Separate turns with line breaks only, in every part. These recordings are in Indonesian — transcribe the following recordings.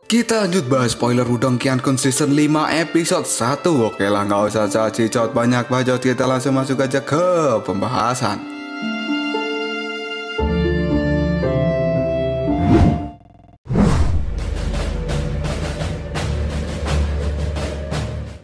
Kita lanjut bahas spoiler Wudong Qiankun Season 5 episode 1. Oke lah, nggak usah cacicot banyak bacot, kita langsung masuk aja ke pembahasan.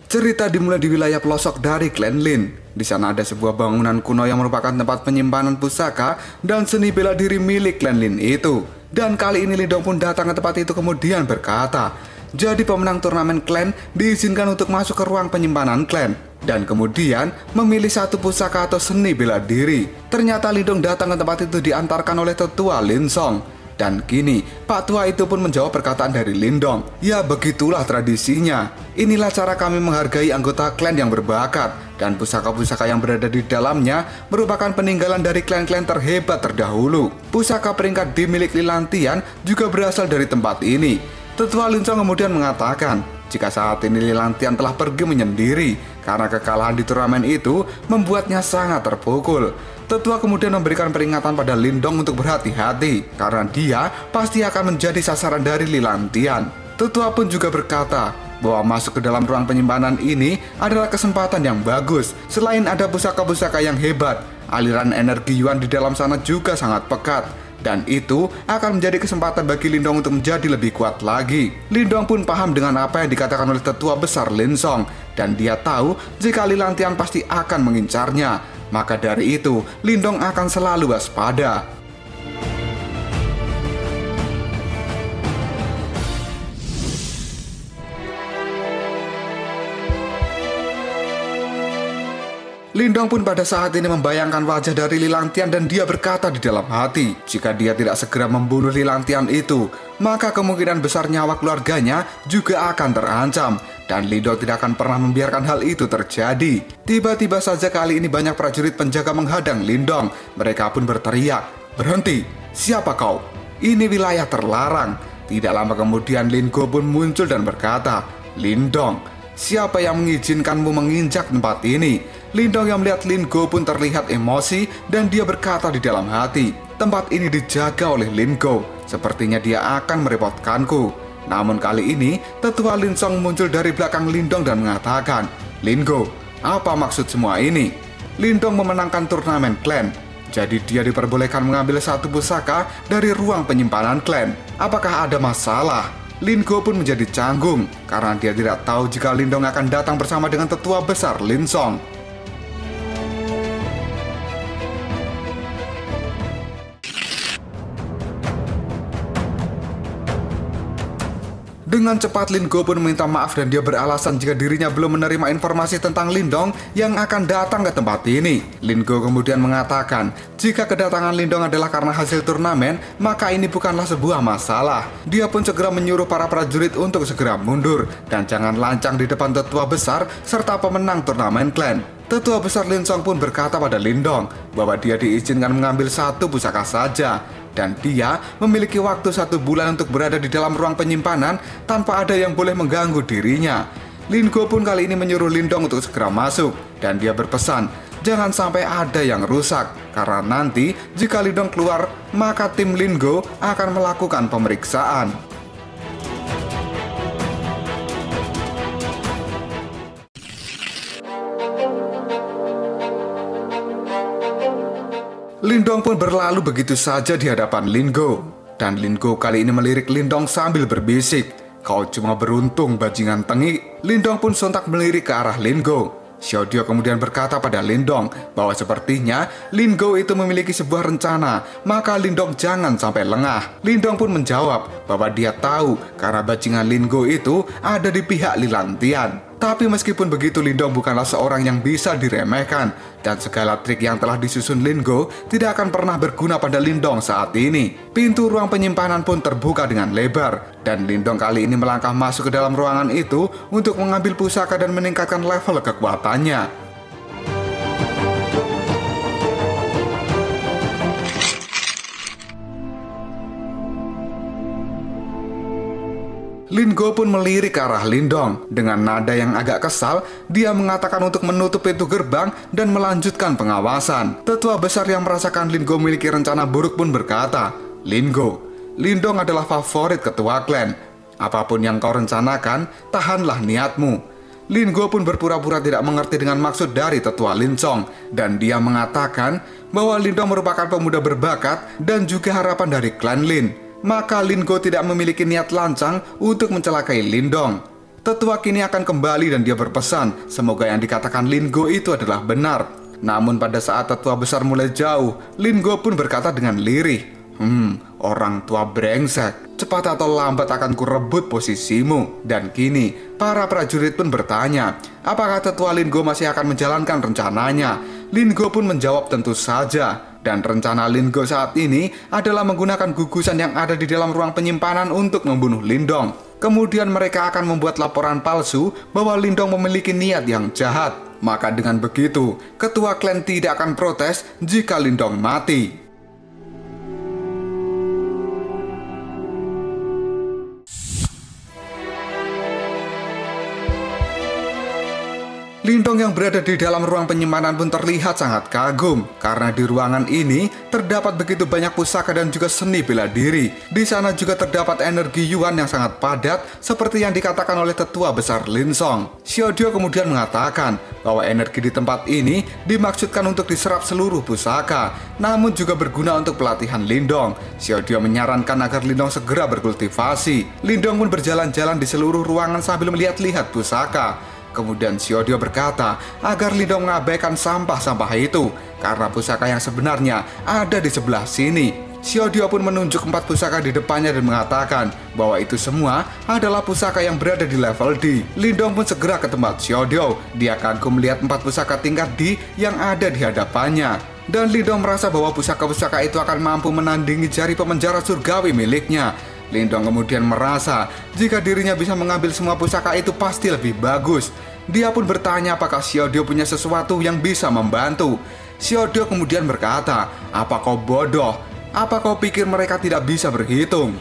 Cerita dimulai di wilayah pelosok dari klan Lin. Di sana ada sebuah bangunan kuno yang merupakan tempat penyimpanan pusaka dan seni bela diri milik klan Lin itu. Dan kali ini Lindong pun datang ke tempat itu kemudian berkata, jadi pemenang turnamen klan diizinkan untuk masuk ke ruang penyimpanan klan dan kemudian memilih satu pusaka atau seni bela diri. Ternyata Lindong datang ke tempat itu diantarkan oleh tetua Lin Song. Dan kini, Pak Tua itu pun menjawab perkataan dari Lindong. Ya begitulah tradisinya. Inilah cara kami menghargai anggota klan yang berbakat. Dan pusaka-pusaka yang berada di dalamnya merupakan peninggalan dari klan-klan terhebat terdahulu. Pusaka peringkat D milik Lilantian juga berasal dari tempat ini. Tetua Lin Song kemudian mengatakan, jika saat ini Lilantian telah pergi menyendiri karena kekalahan di turnamen itu membuatnya sangat terpukul. Tetua kemudian memberikan peringatan pada Lindong untuk berhati-hati karena dia pasti akan menjadi sasaran dari Lilantian. Tetua pun juga berkata bahwa masuk ke dalam ruang penyimpanan ini adalah kesempatan yang bagus. Selain ada pusaka-pusaka yang hebat, aliran energi Yuan di dalam sana juga sangat pekat. Dan itu akan menjadi kesempatan bagi Lindong untuk menjadi lebih kuat lagi. Lindong pun paham dengan apa yang dikatakan oleh tetua besar Lin Song. Dan dia tahu jika Lilantian pasti akan mengincarnya. Maka dari itu, Lindong akan selalu waspada. Lindong pun pada saat ini membayangkan wajah dari Lilantian dan dia berkata di dalam hati, jika dia tidak segera membunuh Lilantian itu, maka kemungkinan besar nyawa keluarganya juga akan terancam. Dan Lindong tidak akan pernah membiarkan hal itu terjadi. Tiba-tiba saja kali ini banyak prajurit penjaga menghadang Lindong. Mereka pun berteriak, berhenti, siapa kau? Ini wilayah terlarang. Tidak lama kemudian Lin Go pun muncul dan berkata, Lindong, siapa yang mengizinkanmu menginjak tempat ini? Lindong yang melihat Lin Go pun terlihat emosi dan dia berkata di dalam hati, tempat ini dijaga oleh Lin Go. Sepertinya dia akan merepotkanku. Namun kali ini, tetua Lin Song muncul dari belakang Lindong dan mengatakan, Lin Go, apa maksud semua ini? Lindong memenangkan turnamen klan. Jadi dia diperbolehkan mengambil satu pusaka dari ruang penyimpanan klan. Apakah ada masalah? Lin Go pun menjadi canggung karena dia tidak tahu jika Lindong akan datang bersama dengan tetua besar Lin Song. Dengan cepat Lin Go pun meminta maaf dan dia beralasan jika dirinya belum menerima informasi tentang Lindong yang akan datang ke tempat ini. Lin Go kemudian mengatakan, jika kedatangan Lindong adalah karena hasil turnamen, maka ini bukanlah sebuah masalah. Dia pun segera menyuruh para prajurit untuk segera mundur dan jangan lancang di depan tetua besar serta pemenang turnamen klan. Tetua besar Lin Song pun berkata pada Lindong bahwa dia diizinkan mengambil satu pusaka saja. Dan dia memiliki waktu 1 bulan untuk berada di dalam ruang penyimpanan tanpa ada yang boleh mengganggu dirinya. Lin Go pun kali ini menyuruh Lindong untuk segera masuk. Dan dia berpesan, jangan sampai ada yang rusak. Karena nanti jika Lindong keluar, maka tim Lin Go akan melakukan pemeriksaan. Lindong pun berlalu begitu saja di hadapan Lin Go. Dan Lin Go kali ini melirik Lindong sambil berbisik, kau cuma beruntung bajingan tengik. Lindong pun sontak melirik ke arah Lin Go. Xiao Dio kemudian berkata pada Lindong bahwa sepertinya Lin Go itu memiliki sebuah rencana, maka Lindong jangan sampai lengah. Lindong pun menjawab bahwa dia tahu karena bajingan Lin Go itu ada di pihak Lilantian. Tapi meskipun begitu, Lindong bukanlah seorang yang bisa diremehkan. Dan segala trik yang telah disusun Lin Go tidak akan pernah berguna pada Lindong saat ini. Pintu ruang penyimpanan pun terbuka dengan lebar. Dan Lindong kali ini melangkah masuk ke dalam ruangan itu untuk mengambil pusaka dan meningkatkan level kekuatannya. Lin Go pun melirik ke arah Lindong. Dengan nada yang agak kesal, dia mengatakan untuk menutup pintu gerbang dan melanjutkan pengawasan. Tetua besar yang merasakan Lin Go memiliki rencana buruk pun berkata, Lin Go, Lindong adalah favorit ketua klan. Apapun yang kau rencanakan, tahanlah niatmu. Lin Go pun berpura-pura tidak mengerti dengan maksud dari tetua Lin Song, dan dia mengatakan bahwa Lin Dong merupakan pemuda berbakat dan juga harapan dari klan Lin. Maka Lin Go tidak memiliki niat lancang untuk mencelakai Lin Dong. Tetua kini akan kembali dan dia berpesan semoga yang dikatakan Lin Go itu adalah benar. Namun pada saat tetua besar mulai jauh, Lin Go pun berkata dengan lirih, orang tua brengsek, cepat atau lambat akan kurebut posisimu. Dan kini, para prajurit pun bertanya, apakah tetua Lin Go masih akan menjalankan rencananya? Lin Go pun menjawab tentu saja. Dan rencana Lin Go saat ini adalah menggunakan gugusan yang ada di dalam ruang penyimpanan untuk membunuh Lin Dong. Kemudian mereka akan membuat laporan palsu bahwa Lin Dong memiliki niat yang jahat. Maka dengan begitu, ketua klan tidak akan protes jika Lin Dong mati. Lin Dong yang berada di dalam ruang penyimpanan pun terlihat sangat kagum karena di ruangan ini terdapat begitu banyak pusaka dan juga seni bela diri. Di sana juga terdapat energi Yuan yang sangat padat seperti yang dikatakan oleh tetua besar Lin Song. Xiao Dio kemudian mengatakan bahwa energi di tempat ini dimaksudkan untuk diserap seluruh pusaka, namun juga berguna untuk pelatihan Lin Dong. Xiao Dio menyarankan agar Lin Dong segera berkultivasi. Lin Dong pun berjalan-jalan di seluruh ruangan sambil melihat-lihat pusaka. Kemudian Xiao Dio berkata agar Lin Dong mengabaikan sampah-sampah itu karena pusaka yang sebenarnya ada di sebelah sini. Xiao Dio pun menunjuk 4 pusaka di depannya dan mengatakan bahwa itu semua adalah pusaka yang berada di level D. Lin Dong pun segera ke tempat Xiao Dio. Dia kagum melihat 4 pusaka tingkat D yang ada di hadapannya. Dan Lin Dong merasa bahwa pusaka-pusaka itu akan mampu menandingi jari pemenjara surgawi miliknya. Lin Dong kemudian merasa jika dirinya bisa mengambil semua pusaka itu pasti lebih bagus. Dia pun bertanya apakah Xiao Dio punya sesuatu yang bisa membantu. Xiao Dio kemudian berkata, "Apa kau bodoh? Apa kau pikir mereka tidak bisa berhitung?"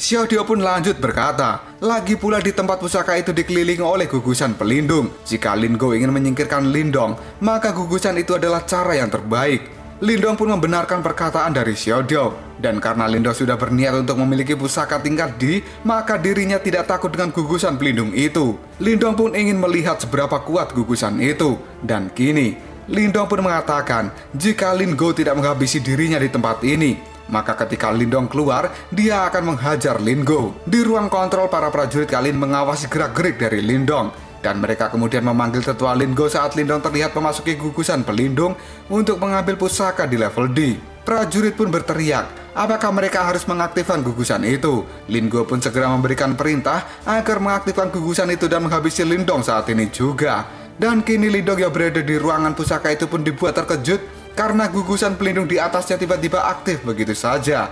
Xiao Dio pun lanjut berkata, lagi pula di tempat pusaka itu dikelilingi oleh gugusan pelindung. Jika Lin Go ingin menyingkirkan Lin Dong, maka gugusan itu adalah cara yang terbaik. Lin Dong pun membenarkan perkataan dari Xiao Dio. Dan karena Lin Dong sudah berniat untuk memiliki pusaka tingkat D, maka dirinya tidak takut dengan gugusan pelindung itu. Lin Dong pun ingin melihat seberapa kuat gugusan itu. Dan kini, Lin Dong pun mengatakan jika Lin Go tidak menghabisi dirinya di tempat ini, maka ketika Lin Dong keluar, dia akan menghajar Lin Go. Di ruang kontrol, para prajurit kali ini mengawasi gerak-gerik dari Lin Dong. Dan mereka kemudian memanggil tetua Lin Go saat Lin Dong terlihat memasuki gugusan pelindung untuk mengambil pusaka di level D. Prajurit pun berteriak, apakah mereka harus mengaktifkan gugusan itu? Lin Go pun segera memberikan perintah agar mengaktifkan gugusan itu dan menghabisi Lin Dong saat ini juga. Dan kini Lin Dong yang berada di ruangan pusaka itu pun dibuat terkejut karena gugusan pelindung di atasnya tiba-tiba aktif begitu saja.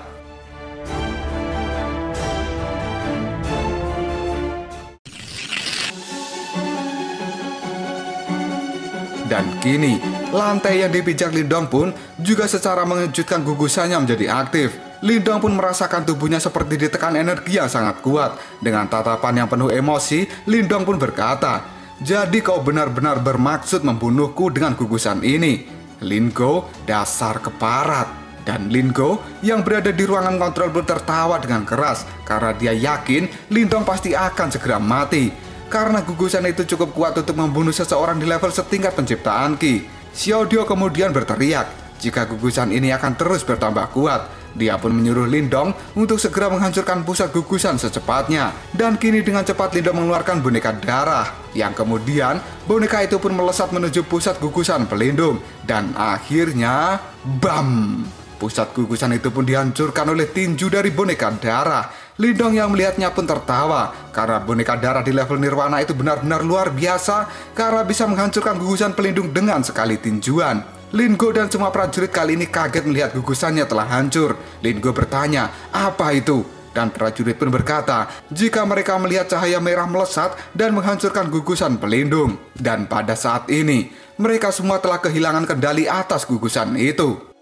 Dan kini, lantai yang dipijak Lin Dong pun juga secara mengejutkan gugusannya menjadi aktif. Lin Dong pun merasakan tubuhnya seperti ditekan energi yang sangat kuat. Dengan tatapan yang penuh emosi, Lin Dong pun berkata, "Jadi kau benar-benar bermaksud membunuhku dengan gugusan ini?" Lin Go, dasar keparat. Dan Lin Go yang berada di ruangan kontrol pun tertawa dengan keras karena dia yakin Lin Dong pasti akan segera mati karena gugusan itu cukup kuat untuk membunuh seseorang di level setingkat penciptaan Ki. Xiao Dio kemudian berteriak jika gugusan ini akan terus bertambah kuat. Dia pun menyuruh Lin Dong untuk segera menghancurkan pusat gugusan secepatnya. Dan kini dengan cepat Lin Dong mengeluarkan boneka darah. Yang kemudian boneka itu pun melesat menuju pusat gugusan pelindung. Dan akhirnya, BAM! Pusat gugusan itu pun dihancurkan oleh tinju dari boneka darah. Lin Dong yang melihatnya pun tertawa karena boneka darah di level Nirwana itu benar-benar luar biasa karena bisa menghancurkan gugusan pelindung dengan sekali tinjuan. Lin Go dan semua prajurit kali ini kaget melihat gugusannya telah hancur. Lin Go bertanya, apa itu? Dan prajurit pun berkata, jika mereka melihat cahaya merah melesat dan menghancurkan gugusan pelindung. Dan pada saat ini, mereka semua telah kehilangan kendali atas gugusan itu.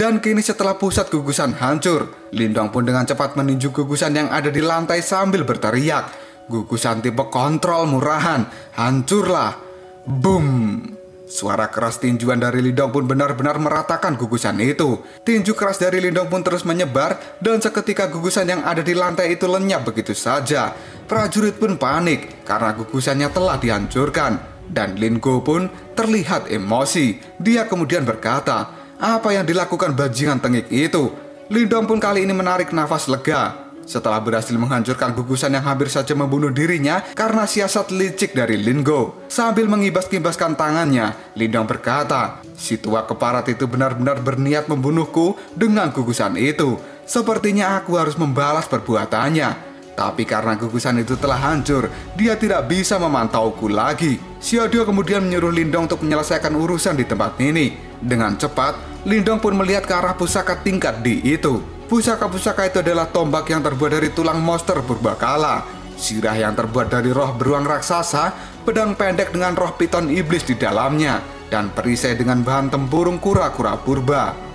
Dan kini setelah pusat gugusan hancur, Lindong pun dengan cepat meninju gugusan yang ada di lantai sambil berteriak, "Gugusan tipe kontrol murahan, hancurlah!" Boom! Suara keras tinjuan dari Lindong pun benar-benar meratakan gugusan itu. Tinju keras dari Lindong pun terus menyebar, dan seketika gugusan yang ada di lantai itu lenyap begitu saja. Prajurit pun panik karena gugusannya telah dihancurkan. Dan Lin Go pun terlihat emosi. Dia kemudian berkata, "Apa yang dilakukan bajingan tengik itu?" Lindong pun kali ini menarik nafas lega setelah berhasil menghancurkan gugusan yang hampir saja membunuh dirinya karena siasat licik dari Lin Go. Sambil mengibas-ibaskan tangannya, Lindong berkata, "Si tua keparat itu benar-benar berniat membunuhku dengan gugusan itu. Sepertinya aku harus membalas perbuatannya. Tapi karena gugusan itu telah hancur, dia tidak bisa memantauku lagi." Xiaodio kemudian menyuruh Lindong untuk menyelesaikan urusan di tempat ini. Dengan cepat, Lindong pun melihat ke arah pusaka tingkat D itu. Pusaka-pusaka itu adalah tombak yang terbuat dari tulang monster purbakala, sirah yang terbuat dari roh beruang raksasa, pedang pendek dengan roh piton iblis di dalamnya, dan perisai dengan bahan tempurung kura-kura purba.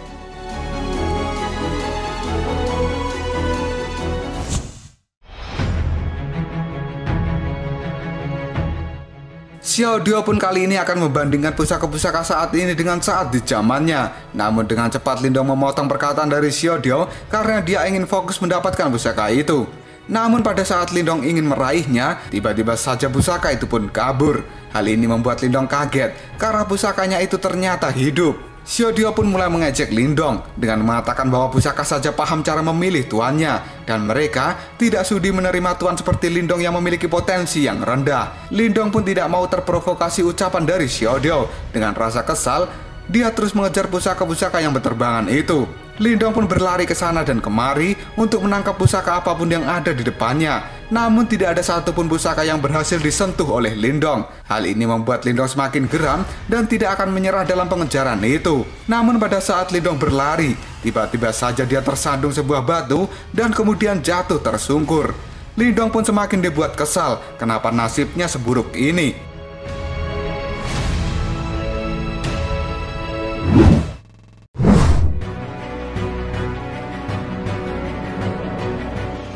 Xiaodio pun kali ini akan membandingkan pusaka-pusaka saat ini dengan saat di zamannya. Namun dengan cepat Lindong memotong perkataan dari Xiaodio karena dia ingin fokus mendapatkan pusaka itu. Namun pada saat Lindong ingin meraihnya, tiba-tiba saja pusaka itu pun kabur. Hal ini membuat Lindong kaget karena pusakanya itu ternyata hidup. Xiaodio pun mulai mengejek Lindong dengan mengatakan bahwa pusaka saja paham cara memilih tuannya, dan mereka tidak sudi menerima tuan seperti Lindong yang memiliki potensi yang rendah. Lindong pun tidak mau terprovokasi ucapan dari Xiaodio. Dengan rasa kesal, dia terus mengejar pusaka-pusaka yang berterbangan itu. Lindong pun berlari ke sana dan kemari untuk menangkap pusaka apapun yang ada di depannya. Namun tidak ada satupun pusaka yang berhasil disentuh oleh Lindong. Hal ini membuat Lindong semakin geram dan tidak akan menyerah dalam pengejaran itu. Namun pada saat Lindong berlari, tiba-tiba saja dia tersandung sebuah batu dan kemudian jatuh tersungkur. Lindong pun semakin dibuat kesal kenapa nasibnya seburuk ini.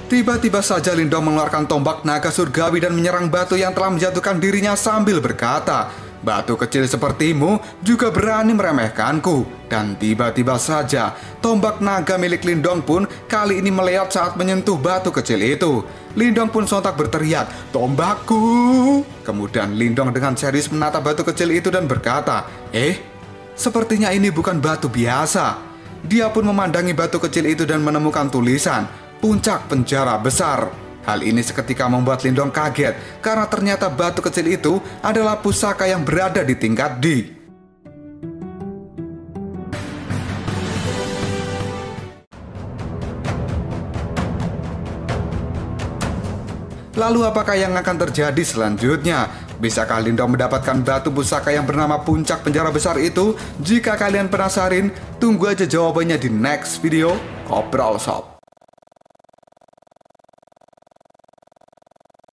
Tiba-tiba saja Lindong mengeluarkan tombak naga surgawi dan menyerang batu yang telah menjatuhkan dirinya sambil berkata, "Batu kecil sepertimu juga berani meremehkanku." Dan tiba-tiba saja tombak naga milik Lindong pun kali ini meleot saat menyentuh batu kecil itu. Lindong pun sontak berteriak, "Tombakku!" Kemudian Lindong dengan serius menatap batu kecil itu dan berkata, sepertinya ini bukan batu biasa." Dia pun memandangi batu kecil itu dan menemukan tulisan, "Puncak Penjara Besar." Hal ini seketika membuat Lindong kaget karena ternyata batu kecil itu adalah pusaka yang berada di tingkat D. Lalu apakah yang akan terjadi selanjutnya? Bisakah Lindong mendapatkan batu pusaka yang bernama Puncak Penjara Besar itu? Jika kalian penasaran, tunggu aja jawabannya di next video Ngobrol Shop.